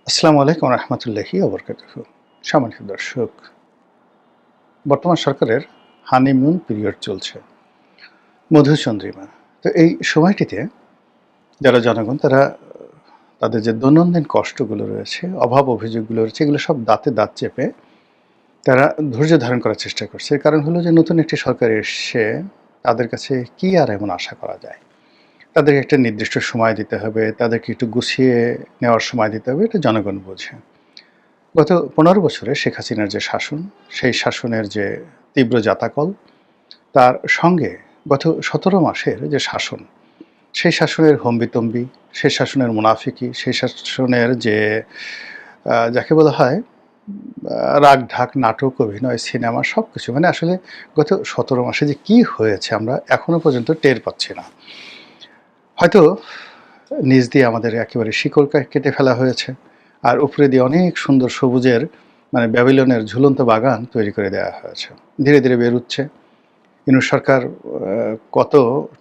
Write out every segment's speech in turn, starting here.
আসসালামু আলাইকুম রহমতুল্লাহি ওবরকাতুহ। সম্মানিত দর্শক, বর্তমান সরকারের হানিমুন পিরিয়ড চলছে, মধুচন্দ্রিমা। তো এই সময়টিতে যারা জনগণ তারা তাদের যে দৈনন্দিন কষ্টগুলো রয়েছে, অভাব অভিযোগগুলো রয়েছে, এগুলো সব দাঁতে দাঁত চেপে তারা ধৈর্য ধারণ করার চেষ্টা করছে। এর কারণ হলো যে নতুন একটি সরকার এসছে, তাদের কাছে কি আর এমন আশা করা যায়? তাদেরকে একটা নির্দিষ্ট সময় দিতে হবে, তাদেরকে একটু গুছিয়ে নেওয়ার সময় দিতে হবে, এটা জনগণ বোঝে। গত ১৫ বছরে শেখ হাসিনার যে শাসন, সেই শাসনের যে তীব্র জাতাকল, তার সঙ্গে গত ১৭ মাসের যে শাসন, সেই শাসনের হম্বিতম্বি, সেই শাসনের মুনাফিকি, সেই শাসনের যে যাকে বলা হয় রাগ-ঢাক, নাটক, অভিনয়, সিনেমা সবকিছু মানে আসলে গত ১৭ মাসে যে কি হয়েছে আমরা এখনো পর্যন্ত টের পাচ্ছি না। হয়তো নিচ দিয়ে আমাদের একেবারে শিকড় কেটে ফেলা হয়েছে। আর উপরে দিয়ে অনেক সুন্দর সবুজের মানে ব্যাবিলনের ঝুলন্ত বাগান তৈরি করে দেওয়া হয়েছে। ধীরে, ধীরে বেরুচ্ছে। ইউনূস সরকার কত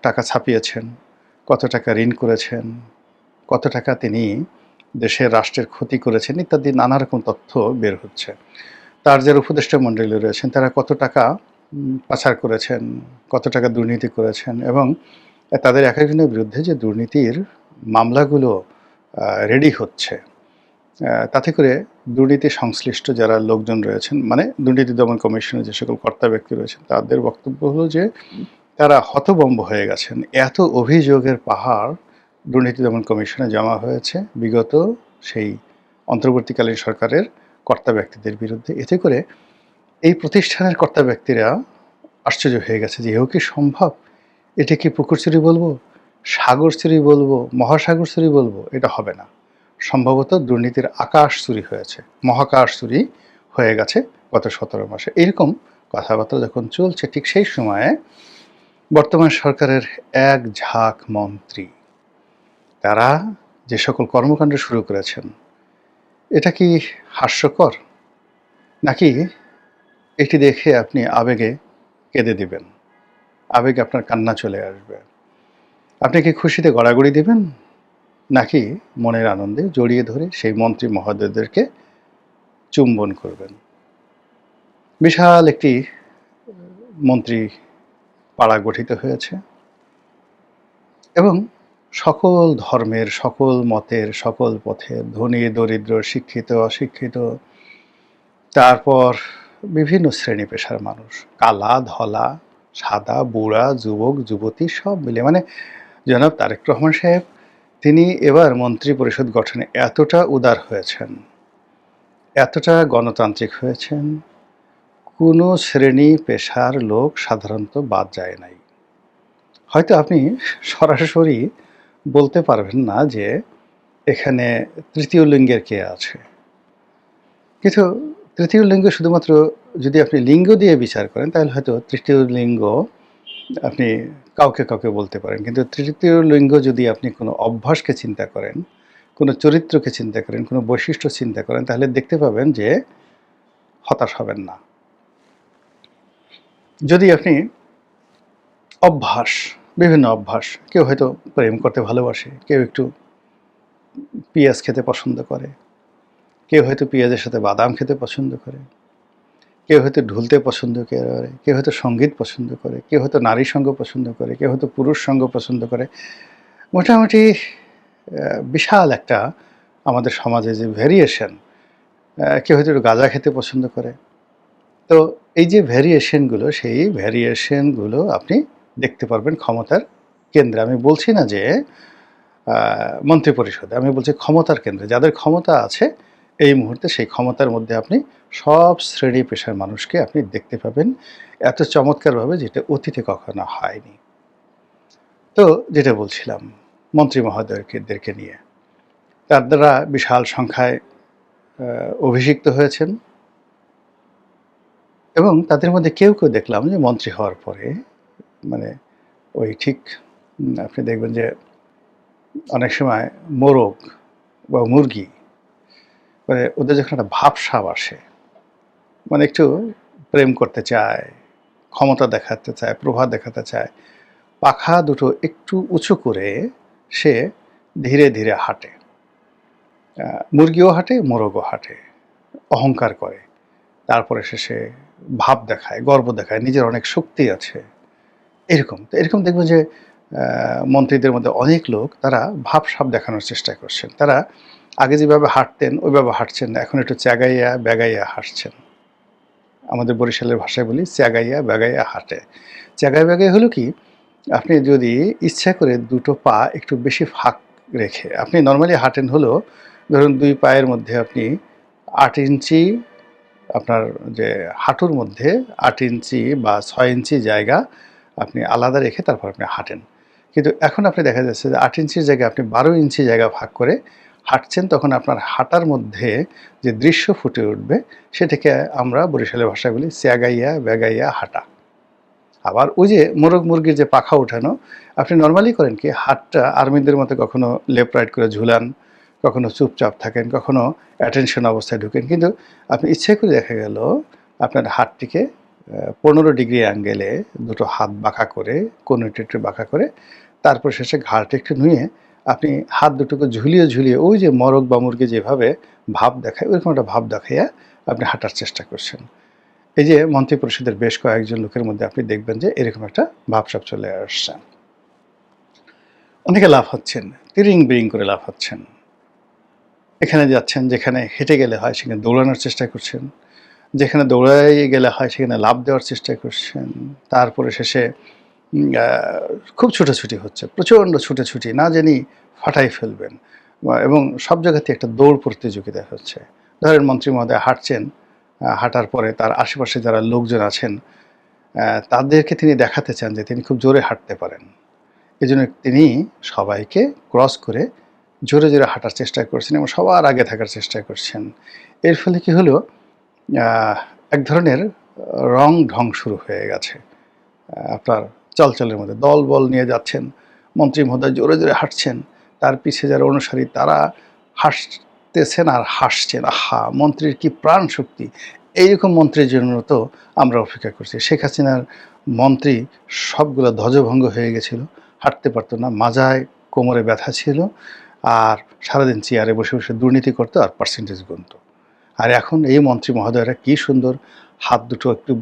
টাকা ছাপিয়েছেন, কত টাকা ঋণ করেছেন, কত টাকা তিনি দেশের রাষ্ট্রের ক্ষতি করেছেন ইত্যাদি নানা রকম তথ্য বের হচ্ছে। তার যারা উপদেষ্টা মণ্ডলী রয়েছেন তারা কত টাকা পাচার করেছেন, কত টাকা দুর্নীতি করেছেন এবং তাদের একেকজনের বিরুদ্ধে যে দুর্নীতির মামলাগুলো রেডি হচ্ছে, তাতে করে দুর্নীতি সংশ্লিষ্ট যারা লোকজন রয়েছেন মানে দুর্নীতি দমন কমিশনের যে সকল কর্তা ব্যক্তি রয়েছেন তাদের বক্তব্য হলো যে তারা হতভম্ব হয়ে গেছেন। এত অভিযোগের পাহাড় দুর্নীতি দমন কমিশনে জমা হয়েছে বিগত সেই অন্তর্বর্তীকালীন সরকারের কর্তা ব্যক্তিদের বিরুদ্ধে। এতে করে এই প্রতিষ্ঠানের কর্তা ব্যক্তিরা আশ্চর্য হয়ে গেছে যে এও কি সম্ভব? এটা কি পুকুর চুরি বলবো, সাগর চুরি বলবো, মহাসাগর চুরি বলবো? এটা হবে না। সম্ভবত দুর্নীতির আকাশ চুরি হয়েছে, মহাকাশ চুরি হয়ে গেছে গত ১৭ মাসে। এরকম কথাবার্তা যখন চলছে ঠিক সেই সময়ে বর্তমান সরকারের এক ঝাঁক মন্ত্রী তারা যে সকল কর্মকাণ্ড শুরু করেছেন, এটা কি হাস্যকর? নাকি এটি দেখে আপনি আবেগে কেঁদে দিবেন? আবেগে আপনার কান্না চলে আসবে? আপনি কি খুশিতে গড়াগড়ি দিবেন? নাকি মনের আনন্দে জড়িয়ে ধরে সেই মন্ত্রী মহোদয়দেরকে চুম্বন করবেন? বিশাল একটি মন্ত্রী পাড়া গঠিত হয়েছে এবং সকল ধর্মের, সকল মতের, সকল পথের, ধনী দরিদ্র, শিক্ষিত অশিক্ষিত, তারপর বিভিন্ন শ্রেণী পেশার মানুষ, কালা ধলা, সাদা বুড়া, যুবক যুবতী সব মিলে মানে জনাব তারেক রহমান সাহেব তিনি এবার মন্ত্রী পরিষদ গঠনে এতটা উদার হয়েছেন, এতটা গণতান্ত্রিক হয়েছেন, কোনো শ্রেণী পেশার লোক সাধারণত বাদ যায় নাই। হয়তো আপনি সরাসরি বলতে পারবেন না যে এখানে তৃতীয় লিঙ্গের কে আছে, কিন্তু তৃতীয় লিঙ্গ শুধুমাত্র যদি আপনি লিঙ্গ দিয়ে বিচার করেন তাহলে হয়তো তৃতীয় লিঙ্গ আপনি কাউকে কাউকে বলতে পারেন, কিন্তু তৃতীয় লিঙ্গ যদি আপনি কোনো অভ্যাসকে চিন্তা করেন, কোনো চরিত্রকে চিন্তা করেন, কোনো বৈশিষ্ট্য চিন্তা করেন তাহলে দেখতে পাবেন যে হতাশ হবেন না। যদি আপনি অভ্যাস, বিভিন্ন অভ্যাস, কেউ হয়তো প্রেম করতে ভালোবাসে, কেউ একটু পেঁয়াজ খেতে পছন্দ করে, কেউ হয়তো পেঁয়াজের সাথে বাদাম খেতে পছন্দ করে, কেউ হয়তো ঢুলতে পছন্দ করে, কেউ হয়তো সঙ্গীত পছন্দ করে, কেউ হয়তো নারী সঙ্গ পছন্দ করে, কেউ হয়তো পুরুষ সঙ্গ পছন্দ করে। মোটামুটি বিশাল একটা আমাদের সমাজে যে ভেরিয়েশন, কেউ হয়তো একটু গাঁজা খেতে পছন্দ করে। তো এই যে ভেরিয়েশনগুলো, সেই ভেরিয়েশনগুলো আপনি দেখতে পারবেন ক্ষমতার কেন্দ্রে। আমি বলছি না যে মন্ত্রিপরিষদে, আমি বলছি ক্ষমতার কেন্দ্রে। যাদের ক্ষমতা আছে এই মুহূর্তে সেই ক্ষমতার মধ্যে আপনি সব শ্রেণী পেশার মানুষকে আপনি দেখতে পাবেন এত চমৎকারভাবে, যেটা অতীতে কখনো হয়নি। তো যেটা বলছিলাম মন্ত্রী মহোদয়দেরকে নিয়ে, তারা বিশাল সংখ্যায় অভিষিক্ত হয়েছেন এবং তাদের মধ্যে কেউ কেউ দেখলাম যে মন্ত্রী হওয়ার পরে মানে ওই ঠিক আপনি দেখবেন যে অনেক সময় মোরগ বা মুরগি মানে ওদের যখন একটা ভাবসাব আসে, মানে একটু প্রেম করতে চায়, ক্ষমতা দেখাতে চায়, প্রভাব দেখাতে চায়, পাখা দুটো একটু উঁচু করে সে ধীরে ধীরে হাঁটে। মুরগিও হাঁটে, মোরগও হাঁটে, অহংকার করে, তারপরে শেষে ভাব দেখায়, গর্ব দেখায়, নিজের অনেক শক্তি আছে, এরকম। তো এরকম দেখবেন যে মন্ত্রীদের মধ্যে অনেক লোক তারা ভাব-সাব দেখানোর চেষ্টা করছেন। তারা আগে যেভাবে হাঁটতেন ওইভাবে হাঁটছেন না, এখন একটু চ্যাগাইয়া ব্যাগাইয়া হাঁটছেন। আমাদের বরিশালের ভাষায় বলি চ্যাগাইয়া ব্যাগাইয়া হাঁটে। চ্যাগাই ব্যাগাই হলো কি, আপনি যদি ইচ্ছা করে দুটো পা একটু বেশি ফাঁক রেখে আপনি নর্মালি হাঁটেন হলো, ধরুন ২ পায়ের মধ্যে আপনি ৮ ইঞ্চি, আপনার যে হাঁটুর মধ্যে ৮ ইঞ্চি বা ৬ ইঞ্চি জায়গা আপনি আলাদা রেখে তারপর আপনি হাঁটেন। কিন্তু এখন আপনি দেখা যাচ্ছে যে ৮ ইঞ্চির জায়গায় আপনি ১২ ইঞ্চি জায়গা ভাগ করে হাঁটছেন, তখন আপনার হাঁটার মধ্যে যে দৃশ্য ফুটে উঠবে সেটাকে আমরা বরিশালের ভাষায় বলি চ্যাগাইয়া ব্যাগাইয়া হাঁটা। আবার ওই যে মোরগ মুরগির যে পাখা ওঠানো, আপনি নর্মালি করেন কি, হাতটা আর্মিদের মতো কখনো লেফট রাইট করে ঝুলান, কখনো চুপচাপ থাকেন, কখনো অ্যাটেনশন অবস্থায় ঢুকেন, কিন্তু আপনি ইচ্ছে করে দেখা গেল আপনার হাতটিকে ১৫ ডিগ্রি অ্যাঙ্গেলে দুটো হাত বাঁকা করে, কোনোটি একটু বাঁকা করে, তারপর শেষে ঘাড়টা একটু নুয়ে আপনি হাত দুটোকে ঝুলিয়ে ঝুলিয়ে ওই যে মোরগ বা মুরগি যেভাবে ভাব দেখায় ওইরকম একটা ভাব দেখাইয়া আপনি হাঁটার চেষ্টা করছেন। এই যে মন্ত্রিপরিষদের বেশ কয়েকজন লোকের মধ্যে আপনি দেখবেন যে এরকম একটা ভাবসাব চলে আসছে। অনেকে লাফাচ্ছেন, তিরিং বিরিং করে লাফাচ্ছেন, এখানে যাচ্ছেন, যেখানে হেঁটে গেলে হয় সেখানে দৌড়ানোর চেষ্টা করছেন, যেখানে দৌড়াই গেলে হয় সেখানে লাফ দেওয়ার চেষ্টা করছেন, তারপরে শেষে খুব ছুটোছুটি হচ্ছে, প্রচণ্ড ছুটোছুটি, না জানি ফাটাই ফেলবেন, এবং সব জায়গাতে একটা দৌড় প্রতিযোগিতা হচ্ছে। ধরেন মন্ত্রী মহোদয় হাঁটছেন, হাঁটার পরে তার আশেপাশে যারা লোকজন আছেন তাদেরকে তিনি দেখাতে চান যে তিনি খুব জোরে হাঁটতে পারেন। এজন্য তিনি সবাইকে ক্রস করে জোরে জোরে হাঁটার চেষ্টা করছেন এবং সবার আগে থাকার চেষ্টা করছেন। এর ফলে কি হলো, এক ধরনের রং ঢং শুরু হয়ে গেছে। আপনার চলচলের মধ্যে দলবল নিয়ে যাচ্ছেন, মন্ত্রী মহোদয় জোরে জোরে হাঁটছেন, তার পিছে যারা অনুসারী তারা হাসতেছেন আর হাসছেন। আহা, মন্ত্রীর কি প্রাণ শক্তি! এইরকম মন্ত্রীর জন্য তো আমরা অপেক্ষা করছি। শেখ হাসিনার মন্ত্রী সবগুলো ধ্বজভঙ্গ হয়ে গেছিল, হাঁটতে পারতো না, মাজায় কোমরে ব্যথা ছিল, আর সারাদিন চেয়ারে বসে বসে দুর্নীতি করতো আর পার্সেন্টেজ গুনতো। আর এখন এই মন্ত্রী মহোদয়রা কি সুন্দর হাত দুটো একটু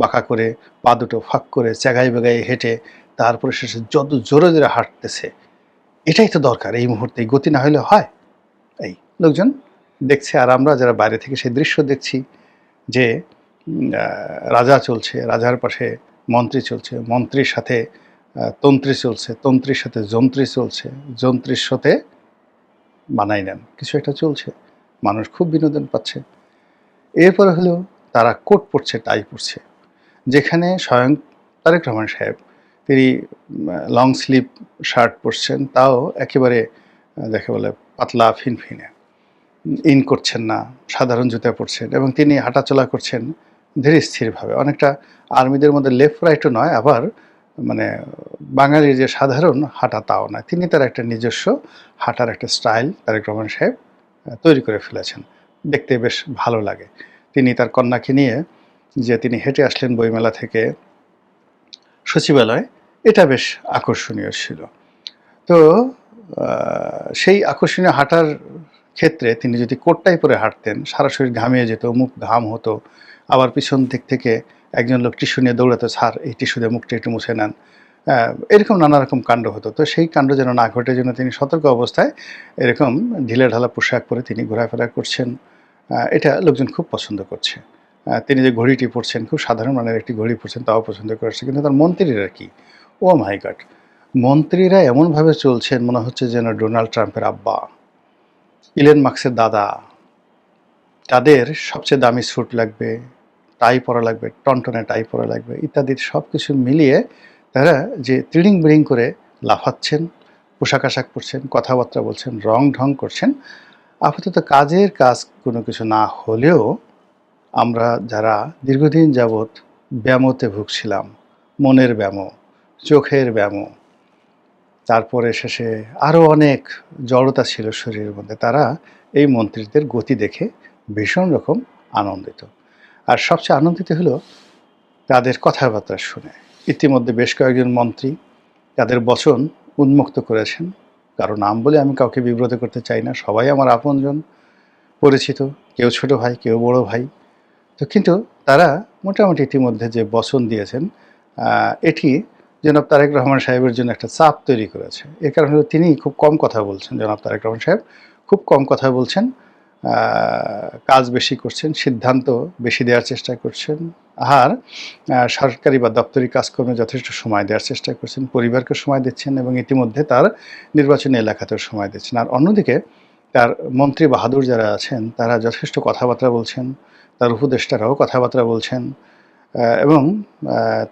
বাঁকা করে, পা দুটো ফাঁক করে, চ্যাগাই বেগাই হেঁটে তারপরে শেষে যত জোরে জোরে হাঁটতেছে। এটাই তো দরকার এই মুহূর্তে, এই গতি না হলে হয়? এই লোকজন দেখছে, আর আমরা যারা বাইরে থেকে সেই দৃশ্য দেখছি যে রাজা চলছে, রাজার পাশে মন্ত্রী চলছে, মন্ত্রীর সাথে তন্ত্রী চলছে, তন্ত্রীর সাথে যন্ত্রী চলছে, যন্ত্রীর সাথে মানাই নেন কিছু একটা চলছে, মানুষ খুব বিনোদন পাচ্ছে। এরপরে হলো তারা কোট পরছে, টাই পরছে, যেখানে স্বয়ং তারেক রহমান সাহেব তিনি লং স্লিভ শার্ট পরছেন, তাও একেবারে যাকে বলে পাতলা ফিনফিনে, ইন করছেন না, সাধারণ জুতা পরছেন, এবং তিনি হাঁটাচলা করছেন ধীরে স্থিরভাবে, অনেকটা আর্মিদের মধ্যে লেফট রাইটও নয়, আবার মানে বাঙালির যে সাধারণ হাঁটা তাও নয়, তিনি তার একটা নিজস্ব হাঁটার একটা স্টাইল তারেক রহমান সাহেব তৈরি করে ফেলেছেন, দেখতে বেশ ভালো লাগে। তিনি তার কন্যাকে নিয়ে যে তিনি হেঁটে আসলেন বইমেলা থেকে সচিবালয়, এটা বেশ আকর্ষণীয় ছিল। তো সেই আকর্ষণীয় হাঁটার ক্ষেত্রে তিনি যদি কোটটাই পরে হাঁটতেন, সারা শরীর ঘামিয়ে যেত, মুখ ঘাম হতো, আবার পিছন দিক থেকে একজন লোক টিস্যু নিয়ে দৌড়াতো, স্যার এই টিস্যু দিয়ে মুখটা একটু মুছে নেন, এরকম নানা রকম কাণ্ড হতো। তো সেই কাণ্ড যেন না ঘটে, জন্য তিনি সতর্ক অবস্থায় এরকম ঢিলেঢালা পোশাক পরে তিনি ঘোরাফেরা করছেন। এটা লোকজন খুব পছন্দ করছে। তিনি যে ঘড়িটি পরছেন, খুব সাধারণ মানের একটি ঘড়ি পরছেন, তাও পছন্দ করছে। কিন্তু তার মন্ত্রীরা কি, ও মাই গড, মন্ত্রীরা এমনভাবে চলছেন মনে হচ্ছে যেন ডোনাল্ড ট্রাম্পের আব্বা, ইলন মাস্কের দাদা। তাদের সবচেয়ে দামি স্যুট লাগবে, টাই পরা লাগবে, টনটনে টাই পরা লাগবে, ইত্যাদি সব কিছু মিলিয়ে তারা যে তিড়িং বিড়িং করে লাফাচ্ছেন, পোশাক আশাক পরছেন, কথাবার্তা বলছেন, রং ঢং করছেন। আপাতত কাজের কাজ কোনো কিছু না হলেও আমরা যারা দীর্ঘদিন যাবৎ ব্যামোতে ভুগছিলাম, মনের ব্যামো, চোখের ব্যামো, তারপরে শেষে আরও অনেক জড়তা ছিল শরীরের মধ্যে, তারা এই মন্ত্রীদের গতি দেখে ভীষণ রকম আনন্দিত। আর সবচেয়ে আনন্দিত হলো তাদের কথাবার্তা শুনে। ইতিমধ্যে বেশ কয়েকজন মন্ত্রী তাদের বচন উন্মুক্ত করেছেন, কারো নাম বলে আমি কাউকে বিব্রত করতে চাই না, সবাই আমার আপনজন, পরিচিত, কেউ ছোট ভাই, কেউ বড় ভাই। তো কিন্তু তারা মোটামুটি ইতিমধ্যে যে বচন দিয়েছেন, এটি জনাব তারেক রহমান সাহেবের জন্য একটা চাপ তৈরি করেছে। এর কারণ হলো তিনি খুব কম কথা বলছেন। জনাব তারেক রহমান সাহেব খুব কম কথা বলছেন, কাজ বেশি করছেন, সিদ্ধান্ত বেশি দেওয়ার চেষ্টা করছেন, আর সরকারি বা দপ্তরি কাজকর্মে যথেষ্ট সময় দেওয়ার চেষ্টা করছেন, পরিবারকে সময় দিচ্ছেন এবং ইতিমধ্যে তার নির্বাচনী এলাকাতেও সময় দিচ্ছেন। আর অন্যদিকে তার মন্ত্রী বাহাদুর যারা আছেন তারা যথেষ্ট কথাবার্তা বলছেন, তার উপদেষ্টারাও কথাবার্তা বলছেন, এবং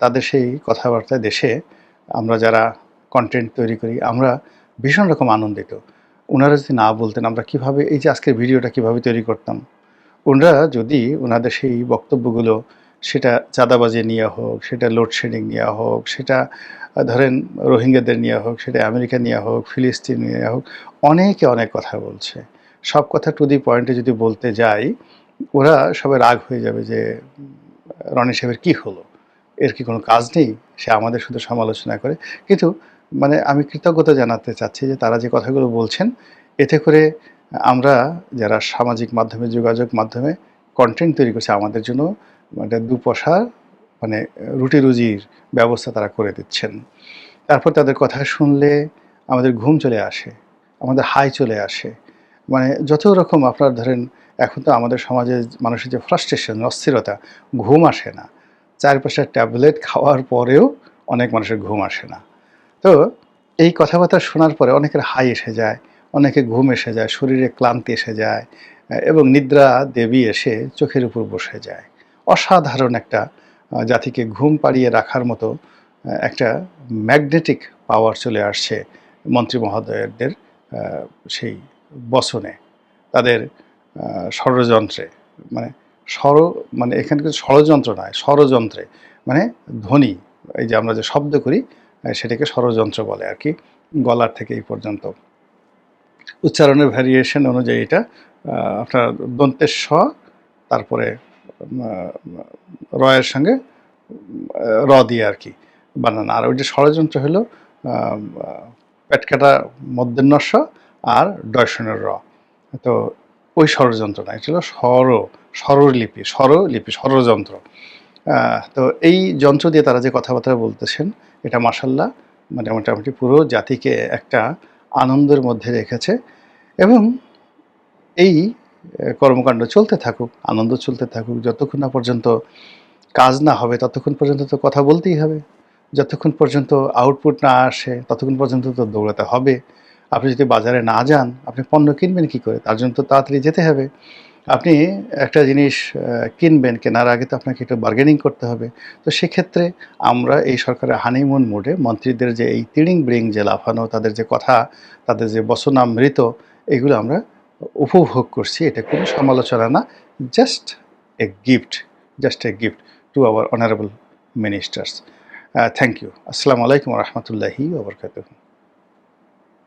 তাদের সেই কথাবার্তায় দেশে আমরা যারা কন্টেন্ট তৈরি করি আমরা ভীষণ রকম আনন্দিত। ওনারা যদি না বলতেন আমরা কিভাবে এই যে আজকের ভিডিওটা কিভাবে তৈরি করতাম, ওনারা যদি ওনাদের সেই বক্তব্যগুলো, সেটা চাঁদাবাজি নিয়ে হোক, সেটা লোডশেডিং নিয়ে হোক, সেটা ধরেন রোহিঙ্গাদের নিয়ে হোক, সেটা আমেরিকা নিয়ে হোক, ফিলিস্তিন নিয়ে হোক, অনেকে অনেক কথা বলছে। সব কথা টু দি পয়েন্টে যদি বলতে যাই ওরা সবাই রাগ হয়ে যাবে যে রনি সাহেবের কী হলো, এর কি কোনো কাজ নেই, সে আমাদের শুধু সমালোচনা করে। কিন্তু মানে আমি কৃতজ্ঞতা জানাতে চাচ্ছি যে তারা যে কথাগুলো বলছেন এতে করে আমরা যারা সামাজিক মাধ্যমে যোগাযোগ মাধ্যমে কন্টেন্ট তৈরি করছে আমাদের জন্য মানে দুপয়সা মানে রুটি রুজির ব্যবস্থা তারা করে দিচ্ছেন। তারপর তাদের কথা শুনলে আমাদের ঘুম চলে আসে, আমাদের হাই চলে আসে। মানে যত রকম আপনার ধরেন এখন তো আমাদের সমাজে মানুষের যে ফ্রাস্ট্রেশন, অস্থিরতা, ঘুম আসে না। ৪-৫টা ট্যাবলেট খাওয়ার পরেও অনেক মানুষের ঘুম আসে না। তো এই কথাবার্তা শোনার পরে অনেকের হাই এসে যায়, অনেকের ঘুম এসে যায়, শরীরে ক্লান্তি এসে যায়, এবং নিদ্রা দেবী এসে চোখের উপর বসে যায়। অসাধারণ একটা জাতিকে ঘুম পাড়িয়ে রাখার মতো একটা ম্যাগনেটিক পাওয়ার চলে আসছে মন্ত্রী মহোদয়দের সেই বচনে, তাদের ষড়যন্ত্রে, মানে মানে এখানে কিন্তু ষড়যন্ত্র নয়, ষড়যন্ত্রে মানে ধ্বনি, এই যে আমরা যে শব্দ করি সেটাকে ষড়যন্ত্র বলে আর কি। গলার থেকে এই পর্যন্ত উচ্চারণের ভ্যারিয়েশন অনুযায়ী এটা আপনার দন্তের স, তারপরে রয়ের সঙ্গে র দিয়ে আর কি বানানো। আর ওই যে ষড়যন্ত্র হলো পেট কাটা মধ্যের নস্য আর ডয়সনের র। তো ওই ষড়যন্ত্র না, এটা হলো স্বরলিপি, ষড়যন্ত্র। তো এই যন্ত্র দিয়ে তারা যে কথাবার্তা বলতেছেন এটা মাশাআল্লাহ মানে মোটামুটি পুরো জাতিকে একটা আনন্দের মধ্যে রেখেছে। এবং এই কর্মকাণ্ড চলতে থাকুক, আনন্দ চলতে থাকুক, যতক্ষণ না পর্যন্ত কাজ না হবে ততক্ষণ পর্যন্ত তো কথা বলতেই হবে। যতক্ষণ পর্যন্ত আউটপুট না আসে ততক্ষণ পর্যন্ত তো দৌড়াতে হবে। আপনি যদি বাজারে না যান আপনি পণ্য কিনবেন কী করে? তার জন্য তো তাড়াতাড়ি যেতে হবে। আপনি একটা জিনিস কিনবেন, কেনার আগে তো আপনাকে একটু বার্গেনিং করতে হবে। তো সেক্ষেত্রে আমরা এই সরকারের হানিমুন মুডে মন্ত্রীদের যে এই তিড়িং বিড়িং যে লাফানো, তাদের যে কথা, তাদের যে বচনামৃত, এগুলো আমরা উপভোগ করছি। এটা কোনো সমালোচনা না, just a gift, to our honourable ministers. Thank you. আসসালামু আলাইকুম ওয়া রাহমাতুল্লাহি ওয়া বারাকাতুহু।